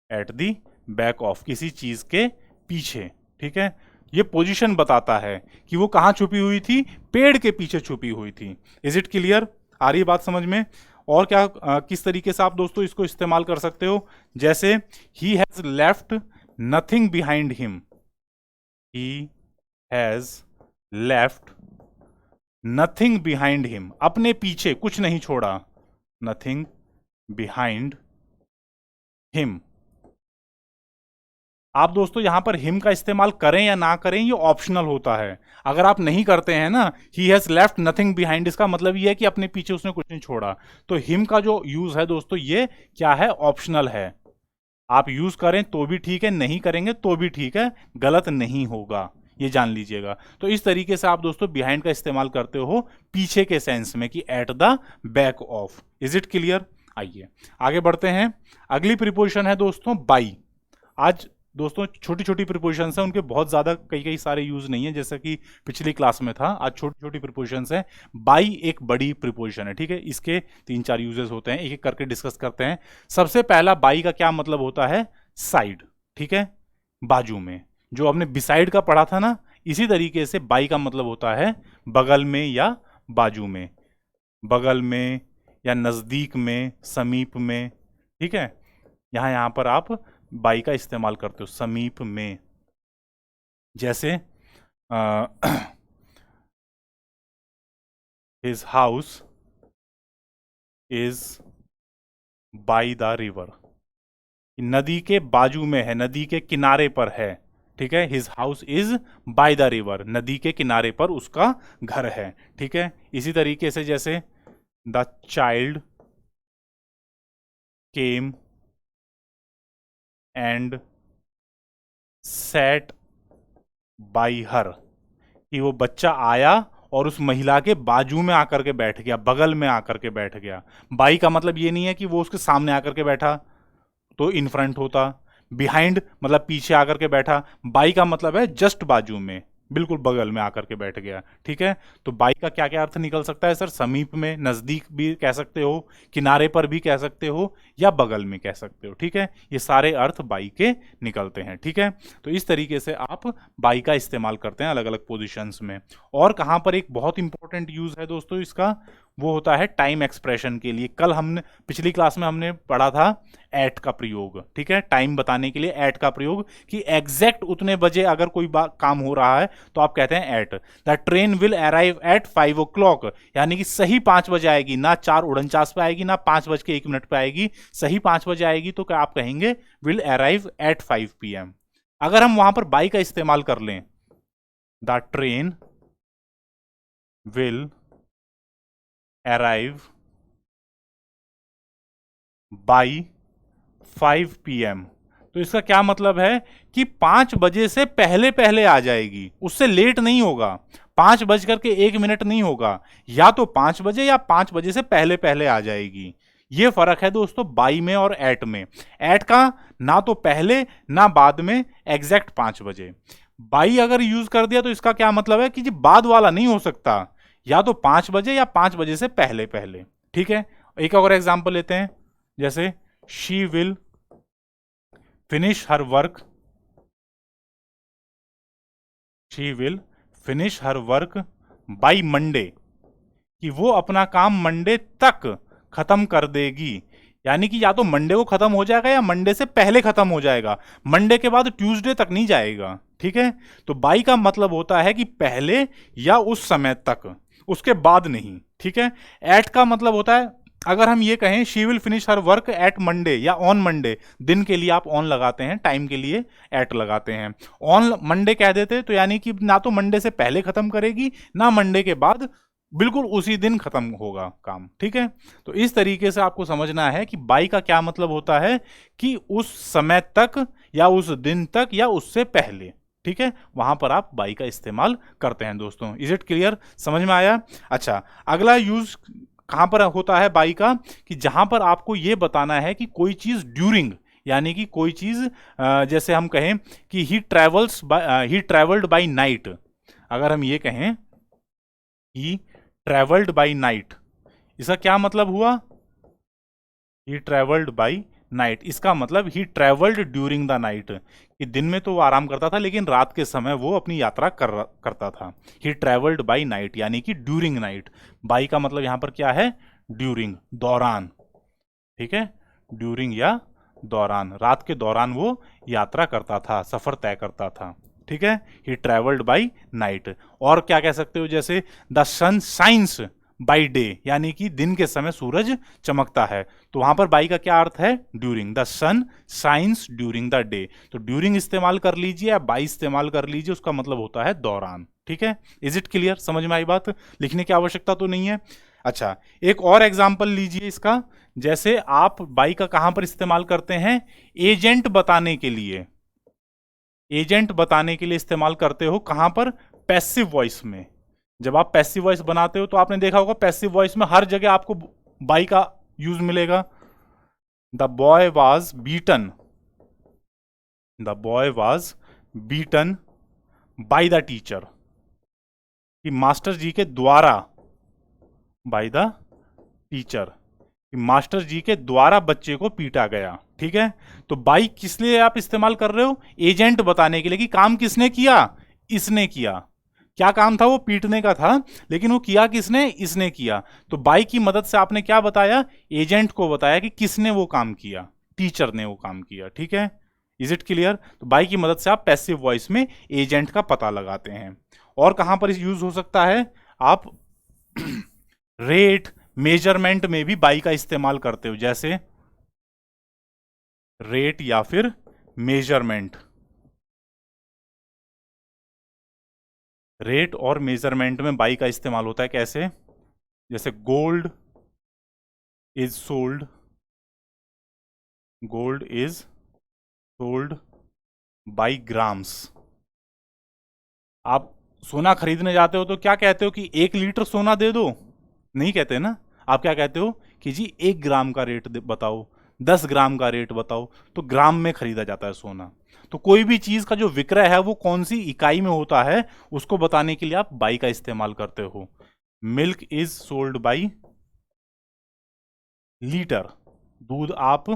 एट द बैक ऑफ, किसी चीज के पीछे, ठीक है। ये पोजीशन बताता है कि वो कहां छुपी हुई थी, पेड़ के पीछे छुपी हुई थी। Is it clear? आ रही बात समझ में? और क्या किस तरीके से आप दोस्तों इसको इस्तेमाल कर सकते हो, जैसे he has left nothing behind him, he has left nothing behind him, अपने पीछे कुछ नहीं छोड़ा, नथिंग बिहाइंड हिम। आप दोस्तों यहां पर हिम का इस्तेमाल करें या ना करें ये ऑप्शनल होता है। अगर आप नहीं करते हैं ना, he has left nothing behind, इसका मतलब ये है कि अपने पीछे उसने कुछ नहीं छोड़ा। तो हिम का जो यूज है दोस्तों, ये क्या है, ऑप्शनल है। आप यूज करें तो भी ठीक है, नहीं करेंगे तो भी ठीक है, गलत नहीं होगा, ये जान लीजिएगा। तो इस तरीके से आप दोस्तों बिहाइंड का इस्तेमाल करते हो पीछे के सेंस में, कि at the back of. Is it clear? आइए आगे बढ़ते हैं, अगली प्रीपोजिशन है दोस्तों बाई। आज दोस्तों छोटी छोटी प्रीपोजिशंस हैं, उनके बहुत ज़्यादा कई कई सारे यूज नहीं है, जैसा कि पिछली क्लास में था। आज छोटी छोटी प्रीपोजिशंस हैं, बाई एक बड़ी प्रीपोजिशन है, ठीक है, इसके 3-4 यूजेस होते हैं, एक एक करके डिस्कस करते हैं। सबसे पहला बाई का क्या मतलब होता है, साइड, ठीक है, बाजू में। जो हमने बिसाइड का पढ़ा था ना, इसी तरीके से बाई का मतलब होता है बगल में या बाजू में, बगल में या नजदीक में, समीप में, ठीक है। यहां पर आप बाई का इस्तेमाल करते हो, समीप में। जैसे his house is by the river, नदी के बाजू में है, नदी के किनारे पर है, ठीक है। His house is by the river, नदी के किनारे पर उसका घर है, ठीक है। इसी तरीके से जैसे the child came and set by her, कि वो बच्चा आया और उस महिला के बाजू में आकर के बैठ गया, बगल में आकर के बैठ गया। बाई का मतलब ये नहीं है कि वो उसके सामने आकर के बैठा तो इन फ्रंट होता, बिहाइंड मतलब पीछे आकर के बैठा, बाई का मतलब है जस्ट बाजू में, बिल्कुल बगल में आकर के बैठ गया। ठीक है, तो बाई का क्या क्या अर्थ निकल सकता है सर? समीप में, नजदीक भी कह सकते हो, किनारे पर भी कह सकते हो, या बगल में कह सकते हो। ठीक है, ये सारे अर्थ बाई के निकलते हैं। ठीक है, तो इस तरीके से आप बाई का इस्तेमाल करते हैं अलग अलग पोजिशंस में। और कहां पर एक बहुत इंपॉर्टेंट यूज है दोस्तों इसका, वो होता है टाइम एक्सप्रेशन के लिए। कल हमने पिछली क्लास में हमने पढ़ा था एट का प्रयोग। ठीक है, टाइम बताने के लिए एट का प्रयोग, कि एग्जैक्ट उतने बजे अगर कोई काम हो रहा है तो आप कहते हैं at. The train will arrive at 5 o'clock, यानी कि सही 5 बजे आएगी, ना 4:49 पे आएगी, ना 5:01 पे आएगी, सही 5 बजे आएगी। तो क्या आप कहेंगे? Will arrive at 5 PM। अगर हम वहां पर बाई का इस्तेमाल कर लें, the train will arrive by 5 PM, तो इसका क्या मतलब है कि 5 बजे से पहले पहले आ जाएगी, उससे लेट नहीं होगा, 5:01 नहीं होगा, या तो 5 बजे या 5 बजे से पहले पहले आ जाएगी। ये फर्क है दोस्तों बाई में और एट में। एट का ना तो पहले ना बाद में, एग्जैक्ट 5 बजे। बाई अगर यूज कर दिया तो इसका क्या मतलब है कि जी बाद वाला नहीं हो सकता, या तो 5 बजे या 5 बजे से पहले पहले। ठीक है, एक और एग्जांपल लेते हैं, जैसे she will finish her work, she will finish her work by Monday, कि वो अपना काम मंडे तक खत्म कर देगी। यानी कि या तो मंडे को खत्म हो जाएगा या मंडे से पहले खत्म हो जाएगा, मंडे के बाद ट्यूसडे तक नहीं जाएगा। ठीक है, तो बाई का मतलब होता है कि पहले या उस समय तक, उसके बाद नहीं। ठीक है, एट का मतलब होता है, अगर हम ये कहें she will finish her work at Monday या ऑन मंडे, दिन के लिए आप ऑन लगाते हैं, टाइम के लिए एट लगाते हैं, ऑन मंडे कह देते तो यानी कि ना तो मंडे से पहले खत्म करेगी ना मंडे के बाद, बिल्कुल उसी दिन खत्म होगा काम। ठीक है, तो इस तरीके से आपको समझना है कि बाई का क्या मतलब होता है, कि उस समय तक या उस दिन तक या उससे पहले। ठीक है, वहां पर आप बाई का इस्तेमाल करते हैं दोस्तों। Is it clear? समझ में आया? अच्छा, अगला यूज कहां पर होता है बाई का, कि जहां पर आपको यह बताना है कि कोई चीज ड्यूरिंग, यानी कि कोई चीज जैसे हम कहें कि ही ट्रेवल्ड बाई नाइट, अगर हम ये कहें ही ट्रेवल्ड बाई नाइट, इसका क्या मतलब हुआ? ही ट्रेवल्ड बाई नाइट, इसका मतलब ही ट्रेवल्ड ड्यूरिंग द नाइट, कि दिन में तो वो आराम करता था लेकिन रात के समय वो अपनी यात्रा करता था। ही ट्रेवल्ड बाई नाइट यानी कि ड्यूरिंग नाइट। बाई का मतलब यहां पर क्या है? ड्यूरिंग, दौरान। ठीक है, ड्यूरिंग या दौरान, रात के दौरान वो यात्रा करता था, सफर तय करता था। ठीक है, ही ट्रेवल्ड बाई नाइट। और क्या कह सकते हो, जैसे the sun shines by day, यानी कि दिन के समय सूरज चमकता है, तो वहां पर बाई का क्या अर्थ है? During. The sun shines during the day, तो ड्यूरिंग इस्तेमाल कर लीजिए या बाई इस्तेमाल कर लीजिए, उसका मतलब होता है दौरान। ठीक है, इज इट क्लियर? समझ में आई बात? लिखने की आवश्यकता तो नहीं है। अच्छा, एक और एग्जाम्पल लीजिए इसका, जैसे आप बाई का कहां पर इस्तेमाल करते हैं? एजेंट बताने के लिए, एजेंट बताने के लिए इस्तेमाल करते हो। कहां पर? पैसिव वॉइस में। जब आप पैसिव वॉइस बनाते हो तो आपने देखा होगा पैसिव वॉइस में हर जगह आपको बाई का यूज मिलेगा। The boy was beaten, the boy was beaten by the teacher, कि मास्टर जी के द्वारा, बाई द टीचर, मास्टर जी के द्वारा बच्चे को पीटा गया। ठीक है, तो बाई किस लिए आप इस्तेमाल कर रहे हो? एजेंट बताने के लिए, कि काम किसने किया? इसने किया। क्या काम था? वो पीटने का था, लेकिन वो किया किसने? इसने किया। तो बाई की मदद से आपने क्या बताया? एजेंट को बताया कि किसने वो काम किया, टीचर ने वो काम किया। ठीक है, इज इट क्लियर? तो बाई की मदद से आप पैसिव वॉइस में एजेंट का पता लगाते हैं। और कहां पर यूज हो सकता है? आप रेट, मेजरमेंट में भी बाई का इस्तेमाल करते हो, जैसे रेट या फिर मेजरमेंट। रेट और मेजरमेंट में बाई का इस्तेमाल होता है, कैसे? जैसे gold is sold gold is sold by grams. आप सोना खरीदने जाते हो तो क्या कहते हो कि 1 लीटर सोना दे दो? नहीं कहते ना। आप क्या कहते हो कि जी 1 ग्राम का रेट बताओ, 10 ग्राम का रेट बताओ। तो ग्राम में खरीदा जाता है सोना। तो कोई भी चीज का जो विक्रय है वो कौन सी इकाई में होता है, उसको बताने के लिए आप बाई का इस्तेमाल करते हो। Milk is sold by litre. दूध आप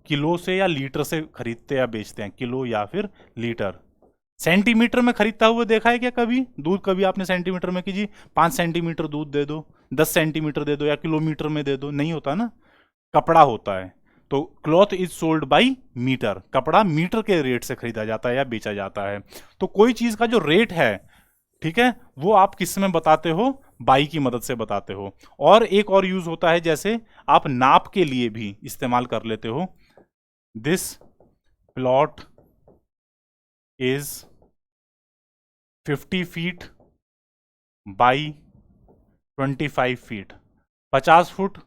किलो से या लीटर से खरीदते या बेचते हैं, किलो या फिर लीटर। सेंटीमीटर में खरीदता हुआ देखा है क्या कभी दूध? कभी आपने सेंटीमीटर में कि जी 5 सेंटीमीटर दूध दे दो, 10 सेंटीमीटर दे दो, या किलोमीटर में दे दो? नहीं होता ना। कपड़ा होता है। तो cloth is sold by metre. कपड़ा मीटर के रेट से खरीदा जाता है या बेचा जाता है। तो कोई चीज का जो रेट है, ठीक है, वो आप किस में बताते हो? बाई की मदद से बताते हो। और एक और यूज होता है, जैसे आप नाप के लिए भी इस्तेमाल कर लेते हो। This plot is 50 feet by 25 feet. 50 foot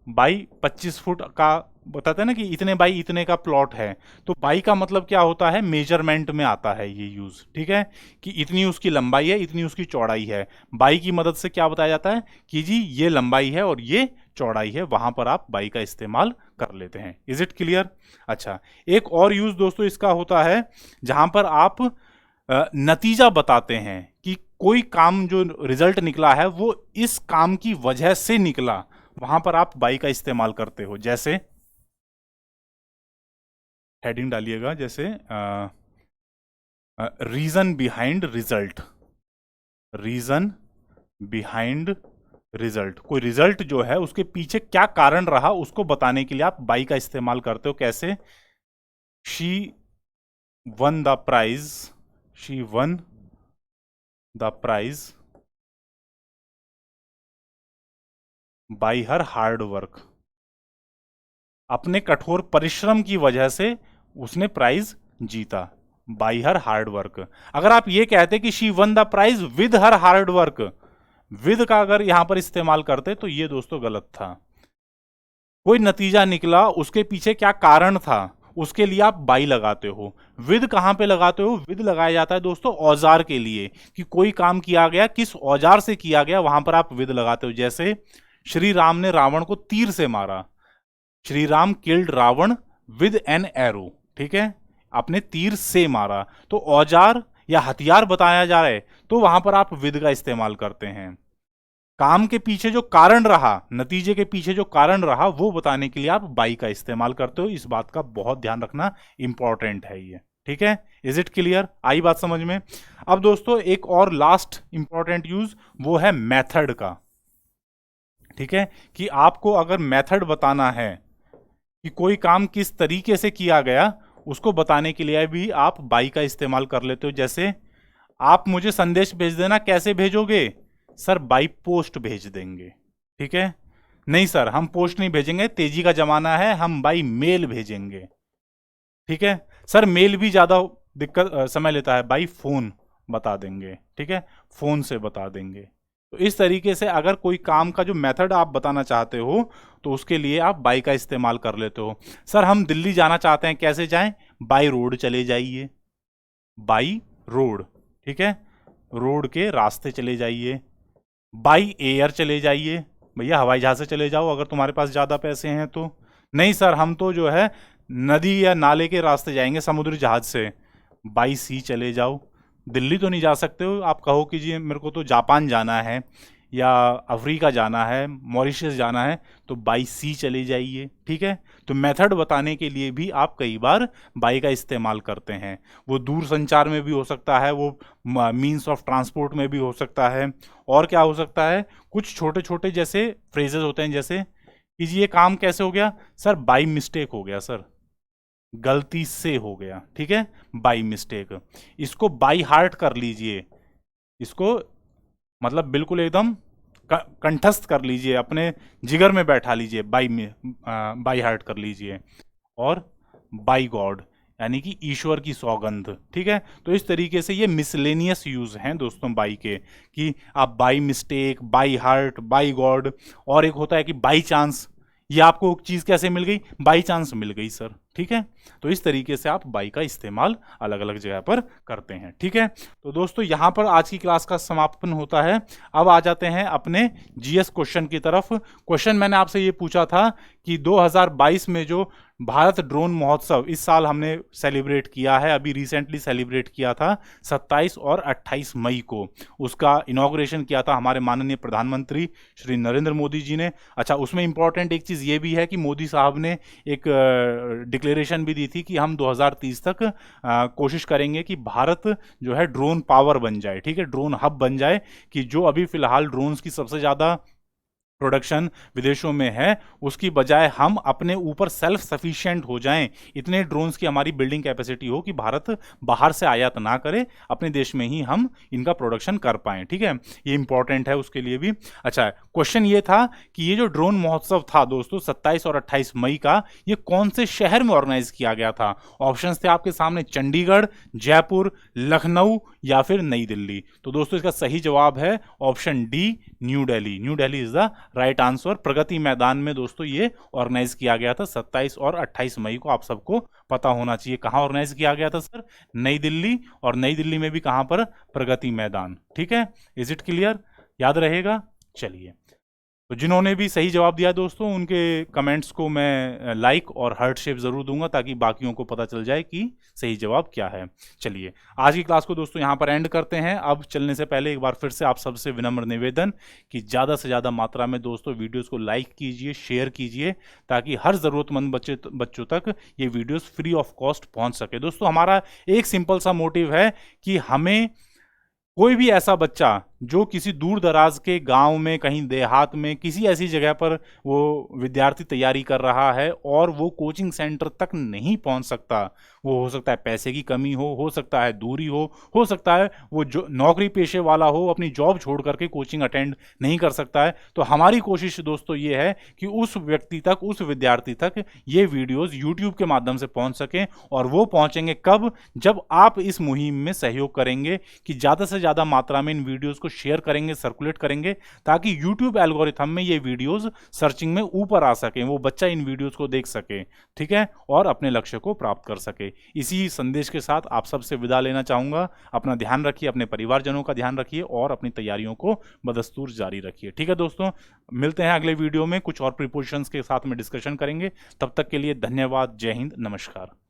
by 25 foot का बताते हैं ना कि इतने बाई इतने का प्लॉट है। तो बाई का मतलब क्या होता है? मेजरमेंट में आता है ये यूज, ठीक है, कि इतनी उसकी लंबाई है, इतनी उसकी चौड़ाई है। बाई की मदद से क्या बताया जाता है कि जी ये लंबाई है और ये चौड़ाई है। वहां पर आप बाई का इस्तेमाल कर लेते हैं। Is it clear? अच्छा, एक और यूज दोस्तों इसका होता है जहां पर आप नतीजा बताते हैं कि कोई काम जो रिजल्ट निकला है वो इस काम की वजह से निकला। वहां पर आप बाई का इस्तेमाल करते हो। जैसे हेडिंग डालिएगा, जैसे reason behind result. Reason behind result, कोई रिजल्ट जो है उसके पीछे क्या कारण रहा उसको बताने के लिए आप बाई का इस्तेमाल करते हो। कैसे? She won the prize, she won the prize by her hard work. अपने कठोर परिश्रम की वजह से उसने प्राइज जीता। By her hard work. अगर आप ये कहते कि she won the prize with her hard work, with का अगर यहां पर इस्तेमाल करते तो ये दोस्तों गलत था। कोई नतीजा निकला, उसके पीछे क्या कारण था, उसके लिए आप बाई लगाते हो। विद कहां पे लगाते हो? विद लगाया जाता है दोस्तों औजार के लिए, कि कोई काम किया गया, किस औजार से किया गया, वहां पर आप विद लगाते हो। जैसे श्री राम ने रावण को तीर से मारा। Shri Ram killed Ravan with an arrow, ठीक है, आपने तीर से मारा। तो औजार या हथियार बताया जा रहा है तो वहां पर आप विद का इस्तेमाल करते हैं। काम के पीछे जो कारण रहा, नतीजे के पीछे जो कारण रहा, वो बताने के लिए आप बाई का इस्तेमाल करते हो। इस बात का बहुत ध्यान रखना, इंपॉर्टेंट है ये, ठीक है। Is it clear? आई बात समझ में? अब दोस्तों एक और लास्ट इंपॉर्टेंट यूज वो है मेथड का, ठीक है, कि आपको अगर मेथड बताना है कि कोई काम किस तरीके से किया गया, उसको बताने के लिए भी आप बाई का इस्तेमाल कर लेते हो। जैसे आप मुझे संदेश भेज देना, कैसे भेजोगे? सर बाई पोस्ट भेज देंगे, ठीक है। नहीं सर हम पोस्ट नहीं भेजेंगे, तेजी का जमाना है, हम बाई मेल भेजेंगे, ठीक है। सर मेल भी ज्यादा दिक्कत समय लेता है, बाई फोन बता देंगे, ठीक है, फोन से बता देंगे। तो इस तरीके से अगर कोई काम का जो मेथड आप बताना चाहते हो तो उसके लिए आप बाई का इस्तेमाल कर लेते हो। सर हम दिल्ली जाना चाहते हैं, कैसे जाएं? बाई रोड चले जाइए, बाई रोड, ठीक है, रोड के रास्ते चले जाइए। बाई एयर चले जाइए, भैया हवाई जहाज से चले जाओ अगर तुम्हारे पास ज़्यादा पैसे हैं तो। नहीं सर हम तो जो है नदी या नाले के रास्ते जाएंगे, समुद्री जहाज से। बाई सी चले जाओ। दिल्ली तो नहीं जा सकते हो, आप कहो कि जी मेरे को तो जापान जाना है या अफ्रीका जाना है, मॉरिशस जाना है, तो बाई सी चले जाइए, ठीक है। तो मेथड बताने के लिए भी आप कई बार बाई का इस्तेमाल करते हैं। वो दूर संचार में भी हो सकता है, वो मीन्स ऑफ ट्रांसपोर्ट में भी हो सकता है। और क्या हो सकता है? कुछ छोटे छोटे जैसे फ्रेजेस होते हैं, जैसे कि जी ये काम कैसे हो गया? सर बाई मिस्टेक हो गया, सर गलती से हो गया, ठीक है, बाई मिस्टेक। इसको बाई हार्ट कर लीजिए, इसको मतलब बिल्कुल एकदम कंठस्थ कर लीजिए, अपने जिगर में बैठा लीजिए, बाई में बाई हार्ट कर लीजिए। और बाई गॉड यानी कि ईश्वर की सौगंध, ठीक है। तो इस तरीके से ये मिसलेनियस यूज हैं दोस्तों बाई के, कि आप by mistake, by heart, by God. और एक होता है कि बाई चांस। ये आपको चीज कैसे मिल गई? बाई चांस मिल गई सर, ठीक है। तो इस तरीके से आप बाई का इस्तेमाल अलग अलग जगह पर करते हैं। ठीक है, तो दोस्तों यहाँ पर आज की क्लास का समापन होता है। अब आ जाते हैं अपने जीएस क्वेश्चन की तरफ। क्वेश्चन मैंने आपसे ये पूछा था कि 2022 में जो भारत ड्रोन महोत्सव इस साल हमने सेलिब्रेट किया है, अभी रिसेंटली सेलिब्रेट किया था 27 और 28 मई को, उसका इनॉग्रेशन किया था हमारे माननीय प्रधानमंत्री श्री नरेंद्र मोदी जी ने। अच्छा, उसमें इंपॉर्टेंट एक चीज़ ये भी है कि मोदी साहब ने एक डिक्लेरेशन भी दी थी कि हम 2030 तक कोशिश करेंगे कि भारत जो है ड्रोन पावर बन जाए। ठीक है, ड्रोन हब बन जाए, कि जो अभी फिलहाल ड्रोन्स की सबसे ज़्यादा प्रोडक्शन विदेशों में है, उसकी बजाय हम अपने ऊपर सेल्फ सफिशिएंट हो जाएं, इतने ड्रोन्स की हमारी बिल्डिंग कैपेसिटी हो कि भारत बाहर से आयात ना करे, अपने देश में ही हम इनका प्रोडक्शन कर पाएं। ठीक है, ये इंपॉर्टेंट है उसके लिए भी। अच्छा, क्वेश्चन ये था कि ये जो ड्रोन महोत्सव था दोस्तों 27 और 28 मई का, ये कौन से शहर में ऑर्गेनाइज किया गया था? ऑप्शंस थे आपके सामने, चंडीगढ़, जयपुर, लखनऊ या फिर नई दिल्ली। तो दोस्तों इसका सही जवाब है option D, New Delhi. New Delhi is the right answer. Pragati Maidan में दोस्तों ये ऑर्गेनाइज किया गया था 27 और 28 मई को। आप सबको पता होना चाहिए कहां ऑर्गेनाइज किया गया था सर, नई दिल्ली, और नई दिल्ली में भी कहां पर? प्रगति मैदान। ठीक है, इज इट क्लियर? याद रहेगा। चलिए, तो जिन्होंने भी सही जवाब दिया दोस्तों, उनके कमेंट्स को मैं लाइक और हार्ट शेप जरूर दूंगा, ताकि बाकियों को पता चल जाए कि सही जवाब क्या है। चलिए, आज की क्लास को दोस्तों यहाँ पर एंड करते हैं। अब चलने से पहले एक बार फिर से आप सबसे विनम्र निवेदन कि ज़्यादा से ज़्यादा मात्रा में दोस्तों वीडियोज़ को लाइक कीजिए, शेयर कीजिए, ताकि हर ज़रूरतमंद बच्चों तक ये वीडियोज़ फ्री ऑफ कॉस्ट पहुँच सके। दोस्तों हमारा एक सिंपल सा मोटिव है कि हमें कोई भी ऐसा बच्चा जो किसी दूर दराज के गांव में, कहीं देहात में, किसी ऐसी जगह पर वो विद्यार्थी तैयारी कर रहा है और वो कोचिंग सेंटर तक नहीं पहुंच सकता, वो हो सकता है पैसे की कमी हो सकता है दूरी हो सकता है वो जो नौकरी पेशे वाला हो, अपनी जॉब छोड़ करके कोचिंग अटेंड नहीं कर सकता है, तो हमारी कोशिश दोस्तों ये है कि उस व्यक्ति तक, उस विद्यार्थी तक ये वीडियोज़ यूट्यूब के माध्यम से पहुँच सकें। और वो पहुँचेंगे कब? जब आप इस मुहिम में सहयोग करेंगे कि ज़्यादा से ज़्यादा मात्रा में इन वीडियोज़ को शेयर करेंगे, सर्कुलेट करेंगे, ताकि YouTube एल्गोरिथम में ये वीडियोस सर्चिंग में ऊपर आ सकें, वो बच्चा इन वीडियोस को देख सके। ठीक है, और अपने लक्ष्य को प्राप्त कर सके। इसी संदेश के साथ आप सबसे विदा लेना चाहूंगा। अपना ध्यान रखिए, अपने परिवारजनों का ध्यान रखिए और अपनी तैयारियों को बदस्तूर जारी रखिए। ठीक है दोस्तों, मिलते हैं अगले वीडियो में, कुछ और प्रीपोजिशंस के साथ में डिस्कशन करेंगे। तब तक के लिए धन्यवाद। जय हिंद, नमस्कार।